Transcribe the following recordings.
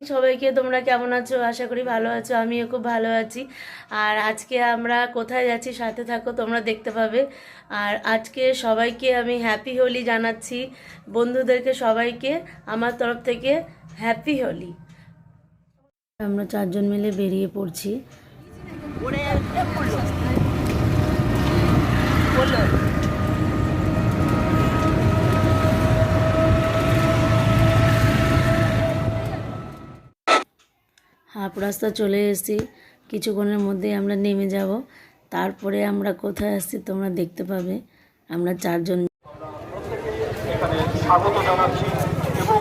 সবাইকে তোমরা কেমন আছো? আশা করি ভালো আছো। আমিও খুব ভালো আছি। আর আজকে আমরা কোথায় যাচ্ছি সাথে থাকো, তোমরা দেখতে পাবে। আর আজকে সবাইকে আমি হ্যাপি হোলি জানাচ্ছি, বন্ধুদেরকে সবাইকে আমার তরফ থেকে হ্যাপি হোলি। আমরা চারজন মিলে বেরিয়ে পড়ছি। হাফ রাস্তা চলে এসেছি, কিছুক্ষণের মধ্যেই আমরা নেমে যাব। তারপরে আমরা কোথায় আসছি তোমরা দেখতে পাবে। আমরা চারজন এখানে স্বাগত জানাচ্ছি এবং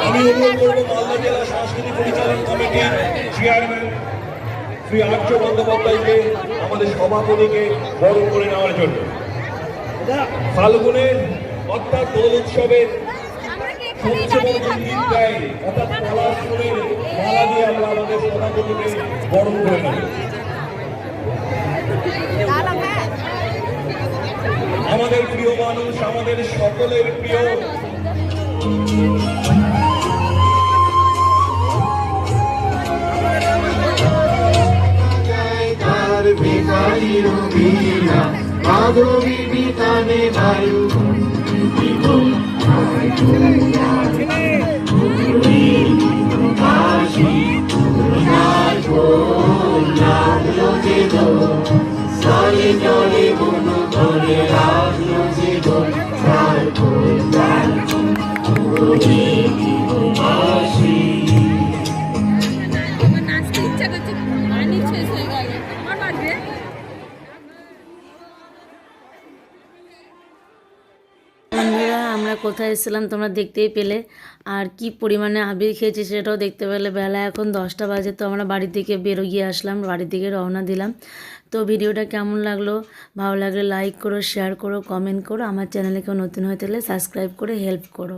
আমি অনুরোধ করব মালদা জেলা সাংস্কৃতিক পরিচালন কমিটির চেয়ারম্যান শ্রী আর্য বন্দ্যোপাধ্যায়কে আমাদের সভাপতিকে বরণ করে নেওয়ার জন্য। ফাল্গুনের অর্থাৎ দোল উৎসবের সবচেয়ে বড় দিন গায়ে অর্থাৎ পলাশ ফুলের মালা দিয়ে আমরা আমাদের সভাপতিকে বরণ করে নেব। আমাদের প্রিয় মানুষ, আমাদের সকলের প্রিয় মাধবী বিতানে বায়ু জলে জলে বনু ধরে রাখলো জীবন আমরা কোথায় এসেছিলাম তোমরা দেখতেই পেলে। আর কি পরিমাণে আবির খেয়েছি সেটাও দেখতে পেলে। বেলা এখন 10টা বাজে, তো আমরা বাড়ি থেকে বেরোয় আসলাম, বাড়ি থেকে রওনা দিলাম। তো ভিডিওটা কেমন লাগলো, ভালো লাগলে লাইক করো, শেয়ার করো, কমেন্ট করো। আমার চ্যানেলে কেউ নতুন হয়ে থাকলে সাবস্ক্রাইব করে হেল্প করো।